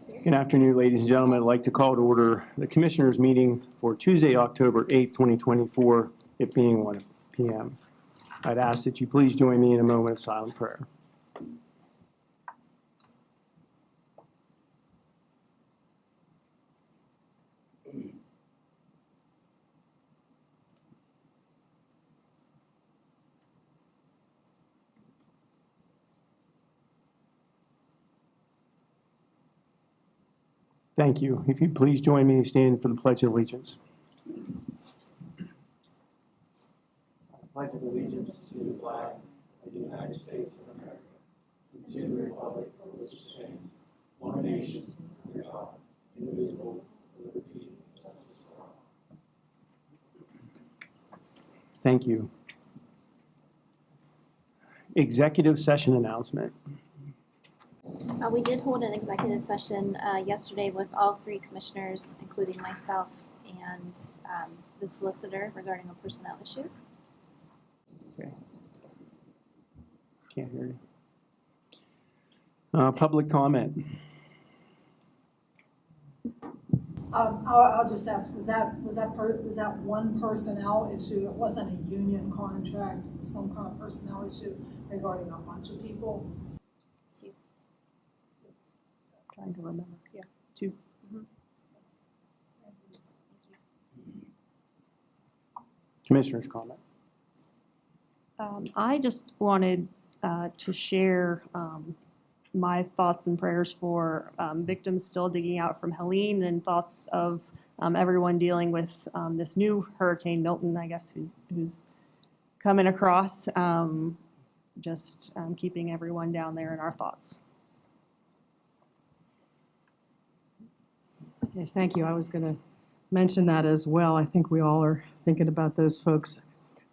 Good afternoon, ladies and gentlemen. I'd like to call to order the Commissioners' meeting for Tuesday, October 8, 2024, it being 1 p.m. I'd ask that you please join me in a moment of silent prayer. Thank you. If you'd please join me in standing for the Pledge of Allegiance. I pledge allegiance to the flag of the United States of America and to the republic for which it stands, one nation, under God, indivisible, with liberty and justice for all. Thank you. Executive session announcement. We did hold an executive session yesterday with all three commissioners, including myself and the solicitor, regarding a personnel issue. Okay. Can't hear you. Public comment. I'll just ask: was that one personnel issue? It wasn't a union contract. It was some kind of personnel issue regarding a bunch of people. Trying to remember. Yeah, 2. Mm-hmm. Commissioner's comment. I just wanted to share my thoughts and prayers for victims still digging out from Helene, and thoughts of everyone dealing with this new Hurricane Milton, I guess, who's coming across. Just keeping everyone down there in our thoughts. Yes, thank you. I was going to mention that as well. I think we all are thinking about those folks.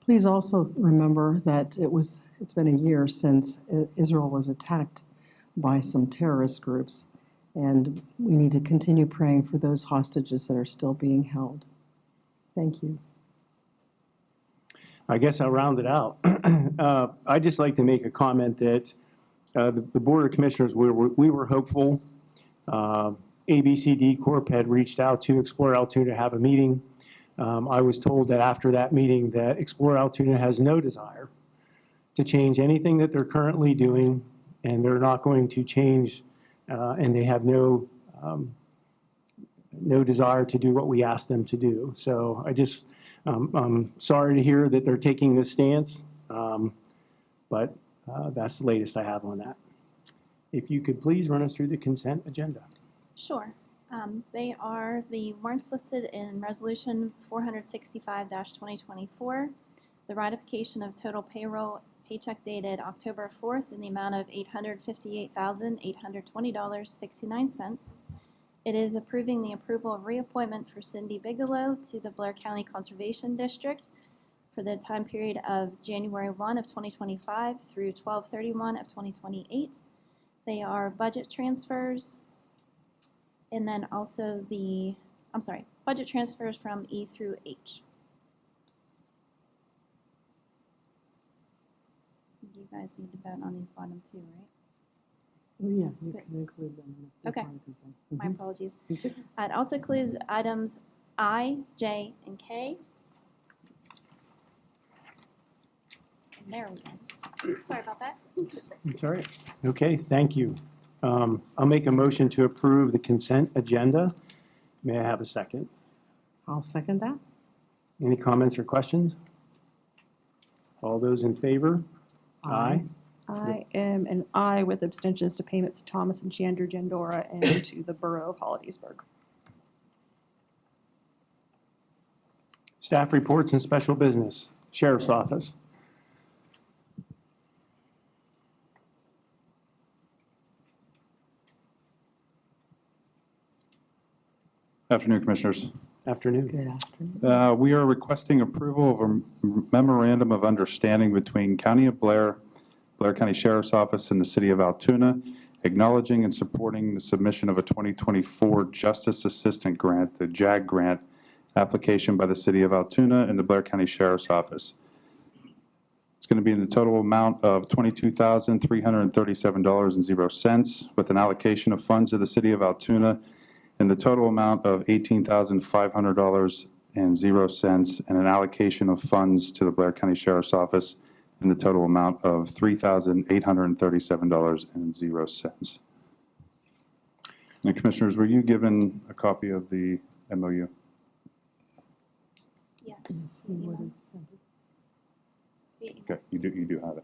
Please also remember that it's been a year since Israel was attacked by some terrorist groups, and we need to continue praying for those hostages that are still being held. Thank you. I guess I'll round it out. I'd just like to make a comment that the Board of Commissioners, we were hopeful. ABCD Corp had reached out to Explore Altoona to have a meeting. I was told that after that meeting that Explore Altoona has no desire to change anything that they're currently doing, and they're not going to change, and they have no desire to do what we asked them to do. So I'm sorry to hear that they're taking this stance, but that's the latest I have on that. If you could please run us through the consent agenda. Sure. They are the warrants listed in Resolution 465-2024, the ratification of total payroll paycheck dated October 4th in the amount of $858,820.69. It is approving the approval of reappointment for Cindy Bigelow to the Blair County Conservation District for the time period of January 1 of 2025 through 12/31 of 2028. They are budget transfers. And then also budget transfers from E through H. You guys need to vote on these bottom 2, right? Well, yeah, you can include them. Okay. My apologies. It also includes items I, J, and K. And there we go. Sorry about that. It's all right. Okay, thank you. I'll make a motion to approve the consent agenda. May I have a second? I'll second that. Any comments or questions? All those in favor? Aye. I am an aye with abstentions to payments to Thomas and Chandra Jandora and to the Borough of Hollidaysburg. Staff reports and special business. Sheriff's Office. Afternoon, Commissioners. Afternoon. Good afternoon. We are requesting approval of a memorandum of understanding between County of Blair, Blair County Sheriff's Office, and the City of Altoona, acknowledging and supporting the submission of a 2024 Justice Assistant Grant, the JAG grant, application by the City of Altoona and the Blair County Sheriff's Office. It's going to be in the total amount of $22,337.00 with an allocation of funds to the city of Altoona in the total amount of $18,500.00 and an allocation of funds to the Blair County Sheriff's Office in the total amount of $3,837.00. And Commissioners, were you given a copy of the MOU? Yes. We would have sent it. Okay, you do have it.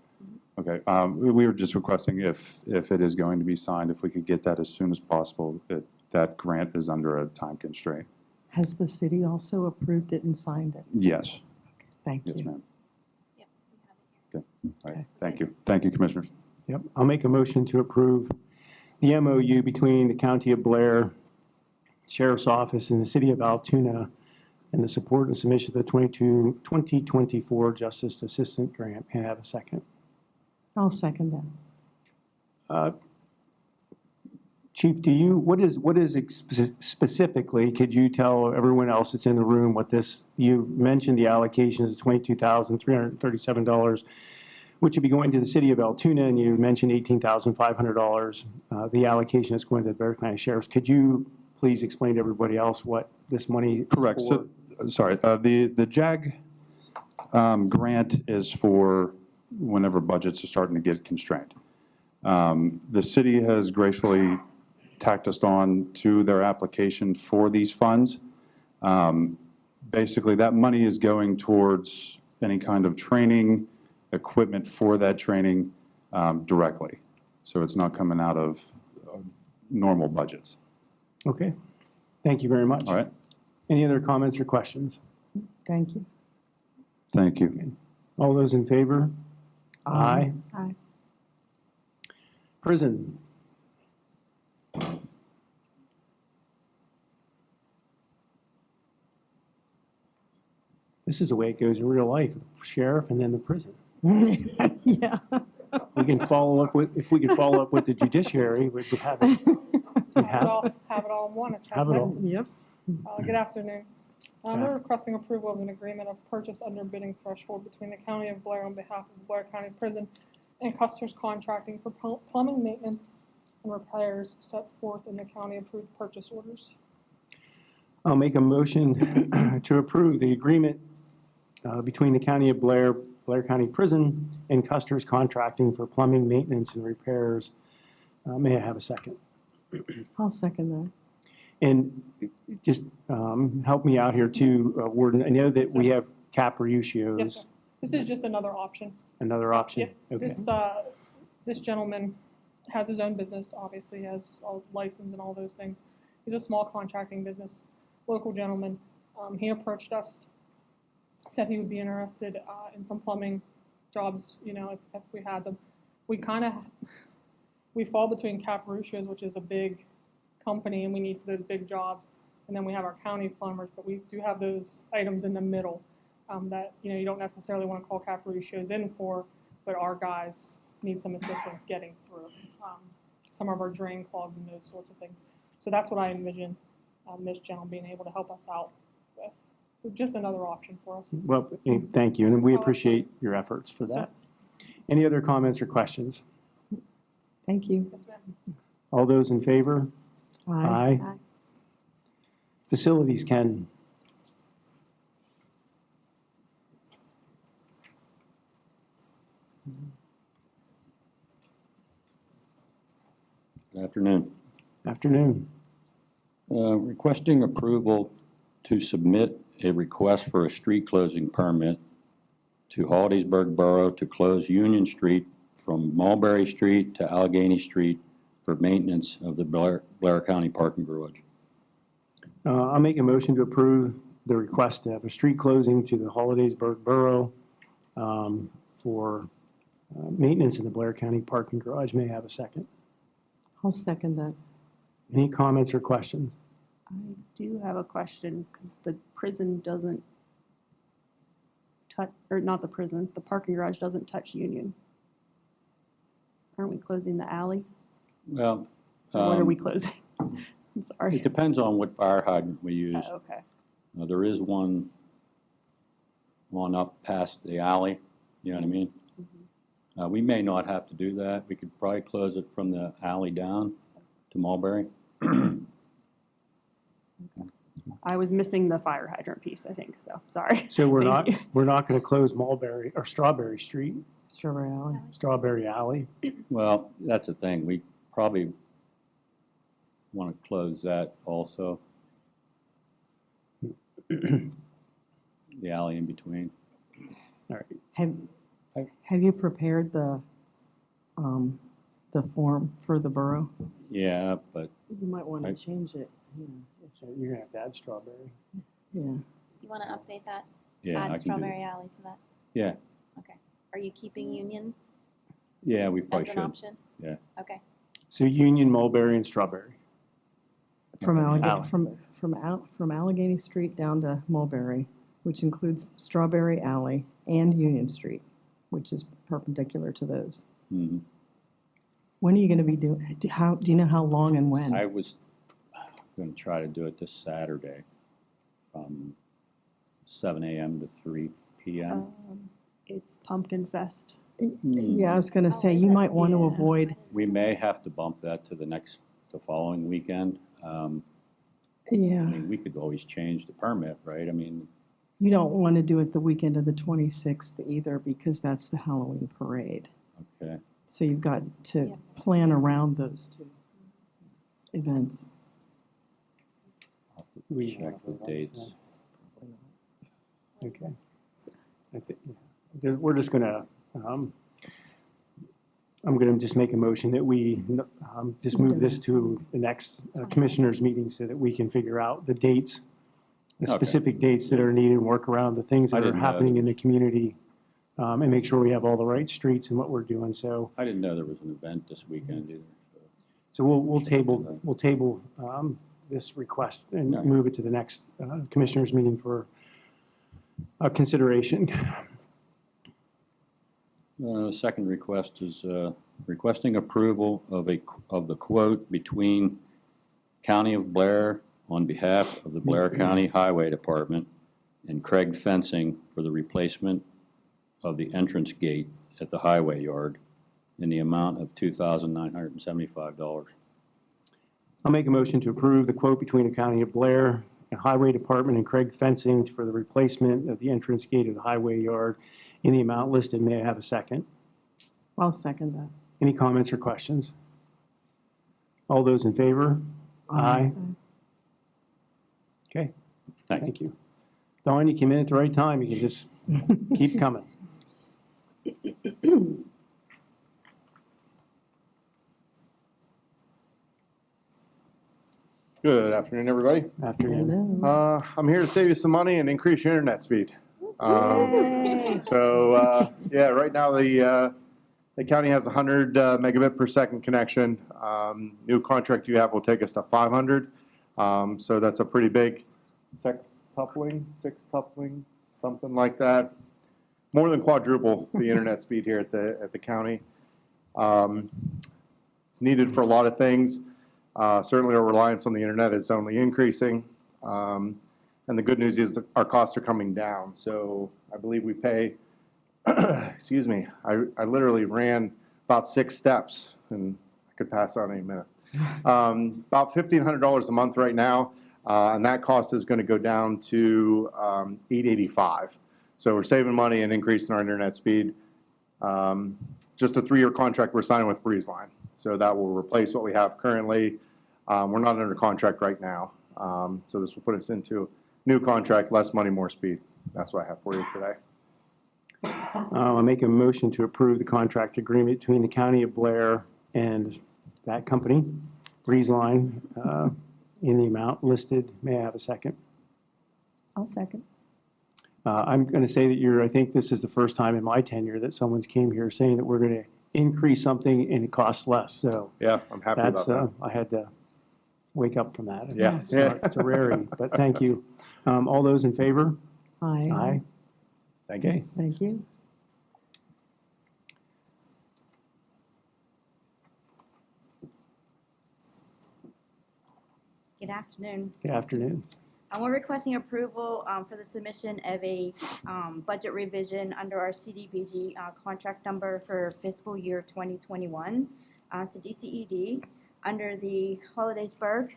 Okay, we were just requesting if it is going to be signed, if we could get that as soon as possible. That grant is under a time constraint. Has the city also approved it and signed it? Yes, Thank yes, you. ma'am. Yep, we have it here. Okay, all right, Okay. thank you. Thank you, Commissioners. Yep, I'll make a motion to approve the MOU between the County of Blair Sheriff's Office and the City of Altoona and the support and submission of the 2024 Justice Assistant Grant. May I have a second? I'll second that. Chief, what is specifically, could you tell everyone else that's in the room what this, you mentioned the allocation is $22,337, which would be going to the City of Altoona, and you mentioned $18,500. The allocation is going to the Blair County Sheriff's. Could you please explain to everybody else what this money is Correct. for? So, sorry, the JAG grant is for whenever budgets are starting to get constrained. The city has gracefully tacked us on to their application for these funds. Basically, that money is going towards any kind of training, equipment for that training directly. So it's not coming out of normal budgets. Okay, thank you very much. All right, Any other comments or questions? Thank you. thank you. All those in favor? Aye. Aye. Prison. This is the way it goes in real life, sheriff and then the prison. Yeah. We can follow up with, if we could follow up with the judiciary, we would have it. We'd Have it all in one. Have it all. Yep. Good afternoon. We're requesting approval of an agreement of purchase under bidding threshold between the County of Blair on behalf of Blair County Prison and Custer's Contracting for plumbing maintenance and repairs set forth in the county approved purchase orders. I'll make a motion to approve the agreement between the County of Blair, Blair County Prison, and Custer's Contracting for plumbing maintenance and repairs. May I have a second? I'll second that. And just help me out here too, Warden. I know that we have cap ratios. Yes, sir. This is just another option. Another option? Yeah, Okay. This gentleman has his own business, obviously, has a license and all those things. He's a small contracting business, local gentleman. He approached us, said he would be interested in some plumbing jobs, you know, if we had them. We fall between Caparucci's, which is a big company, and we need for those big jobs. And then we have our county plumbers, but we do have those items in the middle that, you know, you don't necessarily want to call Caparucci's in for, but our guys need some assistance getting through some of our drain clogs and those sorts of things. So that's what I envision this gentleman being able to help us out with. So just another option for us. Well, thank you, and we appreciate your efforts for that. Any other comments or questions? Thank you. Yes, ma'am. All those in favor? Aye. Aye. Facilities, Ken. Good afternoon. Afternoon. Requesting approval to submit a request for a street closing permit to Hollidaysburg Borough to close Union Street from Mulberry Street to Allegheny Street for maintenance of the Blair County parking garage. I'll make a motion to approve the request to have a street closing to the Hollidaysburg Borough for maintenance in the Blair County parking garage. May I have a second? I'll second that. Any comments or questions? I do have a question, because the prison doesn't touch, or not the prison, the parking garage doesn't touch Union. Aren't we closing the alley? Well, Or what are we closing? I'm sorry. it depends on what fire hydrant we use. Okay. There is one up past the alley, you know what I mean? We may not have to do that. We could probably close it from the alley down to Mulberry. I was missing the fire hydrant piece, I think, so, sorry. So we're Thank not, you. we're not going to close Mulberry or Strawberry Street, Strawberry Alley. Strawberry Alley. Well, that's the thing. We probably want to close that also. The alley in between. All right. Have you prepared the form for the borough? Yeah, but You might want I- to change it. So you're going to have to add Strawberry. Yeah. You want to update that? yeah, I Add can do Strawberry that. Alley to that? Yeah, Okay. Are you keeping Union yeah, we as probably an should. option? Yeah. Okay. So Union, Mulberry, and Strawberry. From Allegheny, Alley. from Allegheny Street down to Mulberry, which includes Strawberry Alley and Union Street, which is perpendicular to those. Mhm. When are you going to be doing, do you know how long and when? I was going to try to do it this Saturday from 7 a.m. to 3 p.m. It's Pumpkin Fest. Yeah, I was going to say, is you it? might want to Yeah. avoid, We may have to bump that to the following weekend. I yeah, mean, we could always change the permit, right? I mean, you don't want to do it the weekend of the 26th either, because that's the Halloween parade. okay. So you've got Yeah. to plan around those two events. I'll have to We check have the those, dates. Okay. We're just going to, I'm going to just make a motion that we just move this to the next commissioners meeting so that we can figure out the dates, the Okay. specific dates that are needed, and work around the things I that are didn't know happening that. in the community, and make sure we have all the right streets and what we're doing. So, I didn't know there was an event this weekend either. so we'll Sure. table this request and Okay. move it to the next commissioners meeting for consideration. Second request is requesting approval of the quote between County of Blair on behalf of the Blair County Highway Department and Craig Fencing for the replacement of the entrance gate at the highway yard in the amount of $2,975. I'll make a motion to approve the quote between the County of Blair and Highway Department and Craig Fencing for the replacement of the entrance gate of the highway yard in the amount listed. May I have a second? I'll second that. Any comments or questions? All those in favor? Aye. Okay, Thank you. thank you. Dawn, you came in at the right time. You can just keep coming. Good afternoon, everybody. Afternoon. Hello. I'm here to save you some money and increase your internet speed. Yeah, right now the county has 100 megabit per second connection. New contract you have will take us to 500. So that's a pretty big sextupling, something like that. More than quadruple the internet speed here at the county. It's needed for a lot of things. Certainly our reliance on the internet is only increasing. And the good news is that our costs are coming down. So I believe we pay, excuse me, I literally ran about 6 steps, and I could pass out any minute. About $1,500 a month right now, and that cost is going to go down to $885. So we're saving money and increasing our internet speed. Just a 3-year contract we're signing with BreezeLine. So that will replace what we have currently. We're not under contract right now. So this will put us into new contract, less money, more speed. That's what I have for you today. I'll make a motion to approve the contract agreement between the County of Blair and that company, BreezeLine, in the amount listed. May I have a second? I'll second. I'm going to say that I think this is the first time in my tenure that someone's came here saying that we're going to increase something and it costs less. So Yeah, I'm happy about that's, that. I had to wake up from that. Yeah. It's a rarity, but thank you. All those in favor? Aye. Aye. Thank you. Okay. Thank you. Good afternoon. Good afternoon. And we're requesting approval for the submission of a budget revision under our CDBG contract number for fiscal year 2021 to DCED under the Hollidaysburg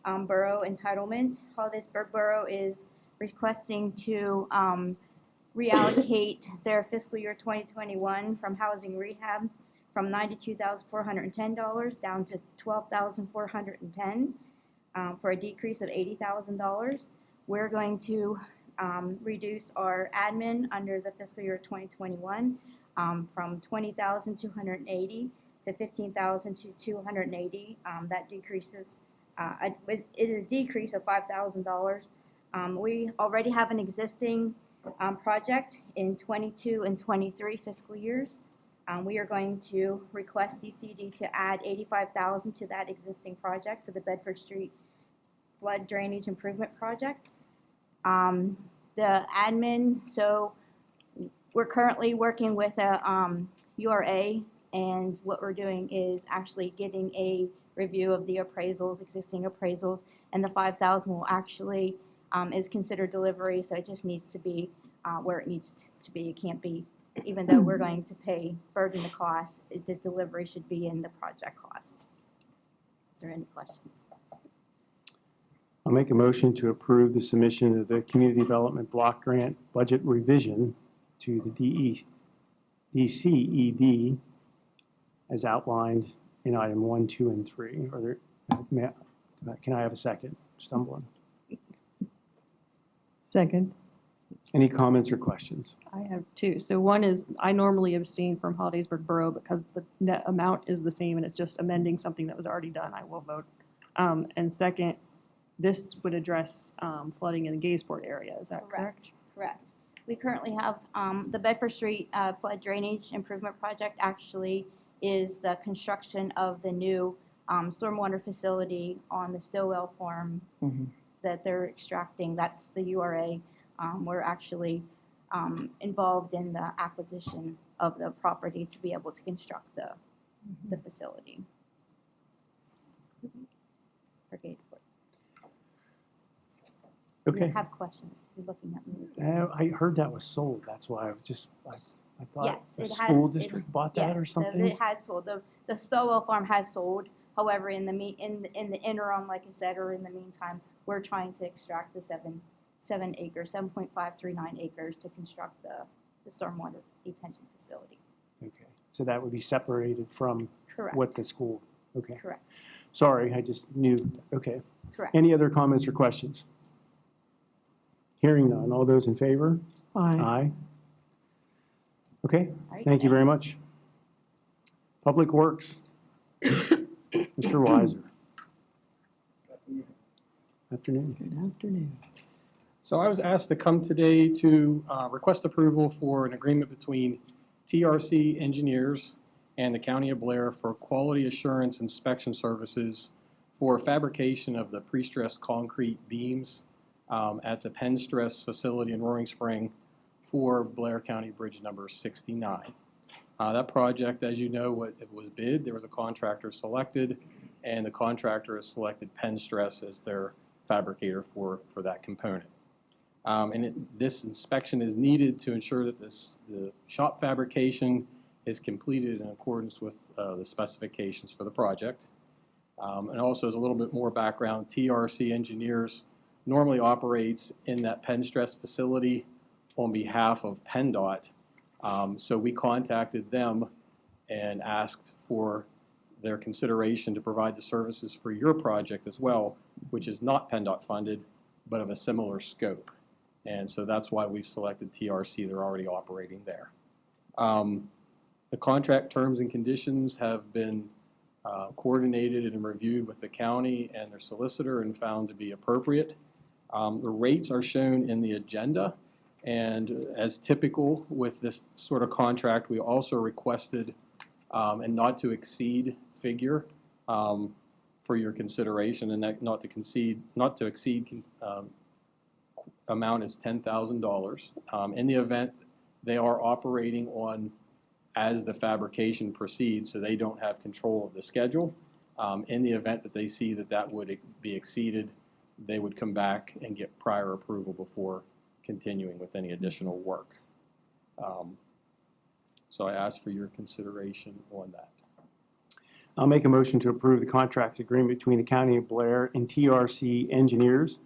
Borough entitlement. Hollidaysburg Borough is requesting to reallocate their fiscal year 2021 from housing rehab from $92,410 down to $12,410 for a decrease of $80,000. We're going to reduce our admin under the fiscal year 2021 from $20,280 to $15,280. That decreases. It is a decrease of $5,000. We already have an existing project in 22 and 23 fiscal years. We are going to request DCD to add $85,000 to that existing project for the Bedford Street Flood Drainage Improvement Project. The admin, so we're currently working with a URA, and what we're doing is actually getting a review of the appraisals, existing appraisals, and the $5,000 will actually is considered delivery, so it just needs to be where it needs to be. It can't be, even though we're going to burden the cost, the delivery should be in the project cost. Is there any questions? I'll make a motion to approve the submission of the Community Development Block Grant Budget Revision to the DCED as outlined in item 1, 2, and 3. Are there, can I have a second? Stumbling. Second. Any comments or questions? I have two. So one is, I normally abstain from Hollidaysburg Borough because the net amount is the same and it's just amending something that was already done. I will vote. And second, this would address flooding in the Gaysport area. Is that correct? Correct. We currently have the Bedford Street Flood Drainage Improvement Project actually is the construction of the new stormwater facility on the Stowell farm that they're extracting. That's the URA. We're actually involved in the acquisition of the property to be able to construct the facility. For Gaysport. Okay. You have questions? You're looking at me. I heard that was sold. That's why I thought Yes, the it school has. district bought that or something. So it has sold. The Stowell farm has sold. However, in the interim, like I said, or in the meantime, we're trying to extract the 7 acres, 7.539 acres to construct the stormwater detention facility. Okay, so that would be separated from Correct. what the school, okay. Correct. Sorry, I just knew, okay. Correct. Any other comments or questions? Hearing none, all those in favor? Aye. Aye. Okay, All right, thank you very thanks. much. Public Works, Mr. Weiser. Afternoon. Good afternoon. So I was asked to come today to request approval for an agreement between TRC Engineers and the County of Blair for quality assurance inspection services for fabrication of the pre-stressed concrete beams at the Penn Stress facility in Roaring Spring for Blair County Bridge number 69. That project, as you know, it was bid. There was a contractor selected, and the contractor has selected Penn Stress as their fabricator for that component. This inspection is needed to ensure that the shop fabrication is completed in accordance with the specifications for the project. And also, as a little bit more background, TRC Engineers normally operates in that Penn Stress facility on behalf of PennDOT. So we contacted them and asked for their consideration to provide the services for your project as well, which is not PennDOT funded, but of a similar scope. And so that's why we've selected TRC. They're already operating there. The contract terms and conditions have been coordinated and reviewed with the county and their solicitor and found to be appropriate. The rates are shown in the agenda, and as typical with this sort of contract, we also requested a not to exceed figure for your consideration, and that not to exceed amount is $10,000. In the event they are operating on as the fabrication proceeds, so they don't have control of the schedule. In the event that they see that would be exceeded, they would come back and get prior approval before continuing with any additional work. So I ask for your consideration on that. I'll make a motion to approve the contract agreement between the County of Blair and TRC Engineers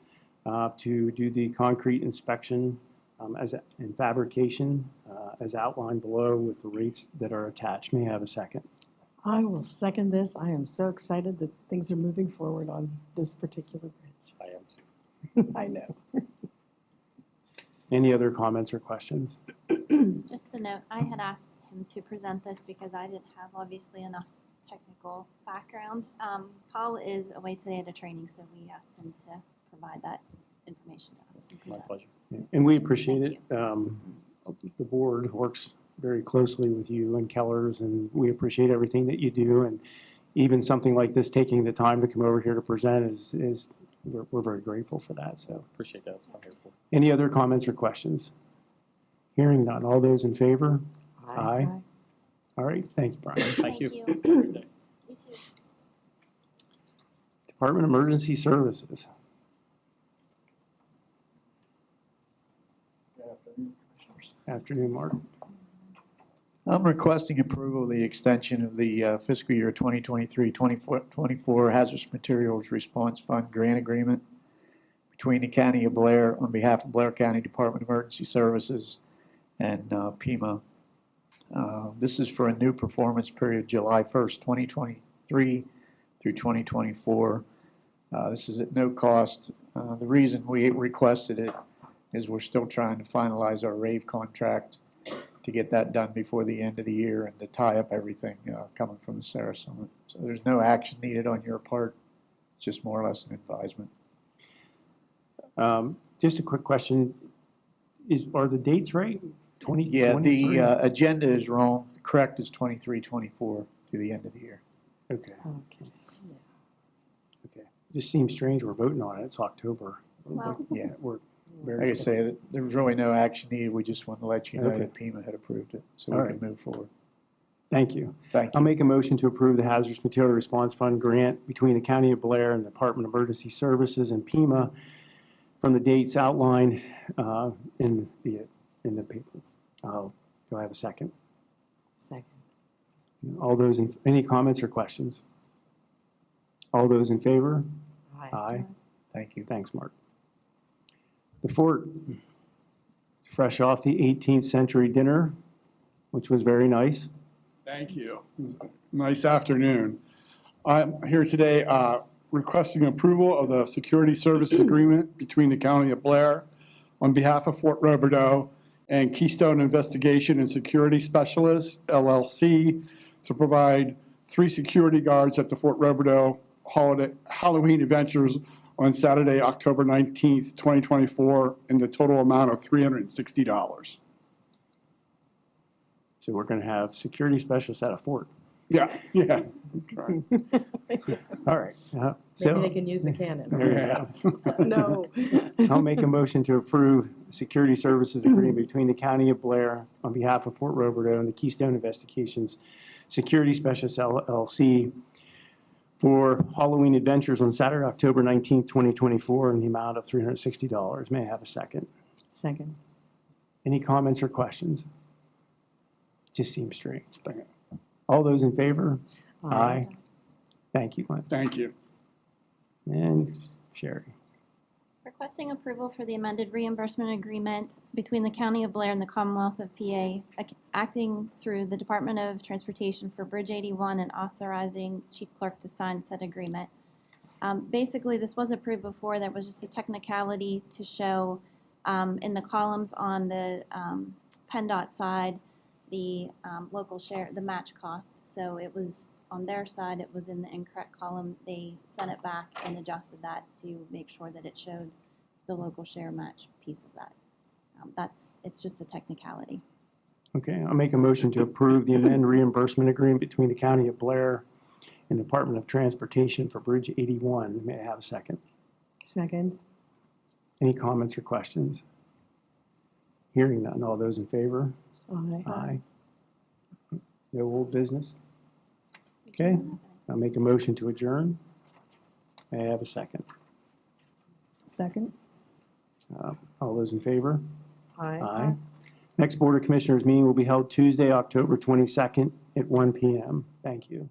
to do the concrete inspection and fabrication as outlined below with the rates that are attached. May I have a second? I will second this. I am so excited that things are moving forward on this particular bridge. I am too. I know. Any other comments or questions? Just a note, I had asked him to present this because I didn't have obviously enough technical background. Paul is away today at a training, so we asked him to provide that information to us and My present. pleasure. And we appreciate it. Thank The board works very closely with you and Kellers, and we appreciate everything that you do. And even something like this, taking the time to come over here to present is we're very grateful for that. So, Appreciate that. That's what I'm here for. any other comments or questions? Hearing none. All those in favor? Aye. All right. Thank you, Brian. Thank you. you. Have a good day. You too. Department of Emergency Services. Afternoon, Mark. I'm requesting approval of the extension of the fiscal year 2023-24 Hazardous Materials Response Fund grant agreement between the County of Blair on behalf of Blair County Department of Emergency Services and PEMA. This is for a new performance period, July 1st, 2023 through 2024. This is at no cost. The reason we requested it is we're still trying to finalize our rave contract to get that done before the end of the year and to tie up everything coming from the Sarah Summit. So there's no action needed on your part. It's just more or less an advisement. Just a quick question. Are the dates right? 20, Yeah, 23? the agenda is wrong. The correct is 23-24 to the end of the year. Okay. Okay. Okay. Just seems strange we're voting on it. It's October. Well- Yeah. We're very Like I say, there was really no action needed. We just wanted to let you know Okay. that PEMA had approved it, so All we right. can move forward. Thank you. Thank I'll you. make a motion to approve the Hazardous Material Response Fund grant between the County of Blair and the Department of Emergency Services and PEMA from the dates outlined in the paper. Do I have a second? Second. All those any comments or questions? All those in favor? Aye. Aye. Thank you. Thanks, Mark. The fort, fresh off the 18th century dinner, which was very nice. Thank you. It was a nice afternoon. I'm here today requesting approval of the security services agreement between the County of Blair on behalf of Fort Roberdeau and Keystone Investigation and Security Specialists, LLC, to provide 3 security guards at the Fort Roberdeau Halloween Adventures on Saturday, October 19th, 2024, in the total amount of $360. So we're going to have security specialists at a fort. Yeah, yeah. All right. Maybe So they can use the cannon. there you go. No. I'll make a motion to approve security services agreement between the County of Blair on behalf of Fort Roberdeau and the Keystone Investigations Security Specialists LLC for Halloween Adventures on Saturday, October 19th, 2024, in the amount of $360. May I have a second? Second. Any comments or questions? Just seems strange, but all those in favor? Aye. Thank you, Glenn. Thank you. And Sherry. Requesting approval for the amended reimbursement agreement between the County of Blair and the Commonwealth of PA, acting through the Department of Transportation for Bridge 81 and authorizing Chief Clerk to sign said agreement. Basically, this was approved before. There was just a technicality to show in the columns on the PennDOT side, the local share, the match cost. So it was on their side, it was in the incorrect column. They sent it back and adjusted that to make sure that it showed the local share match piece of that. It's just a technicality. Okay, I'll make a motion to approve the amended reimbursement agreement between the County of Blair and the Department of Transportation for Bridge 81. May I have a second? Second. Any comments or questions? Hearing none. All those in favor? Aye. Aye. No old business? Okay, I'll make a motion to adjourn. May I have a second? Second. All those in favor? Aye. Aye. Next Board of Commissioners meeting will be held Tuesday, October 22nd at 1 PM. Thank you.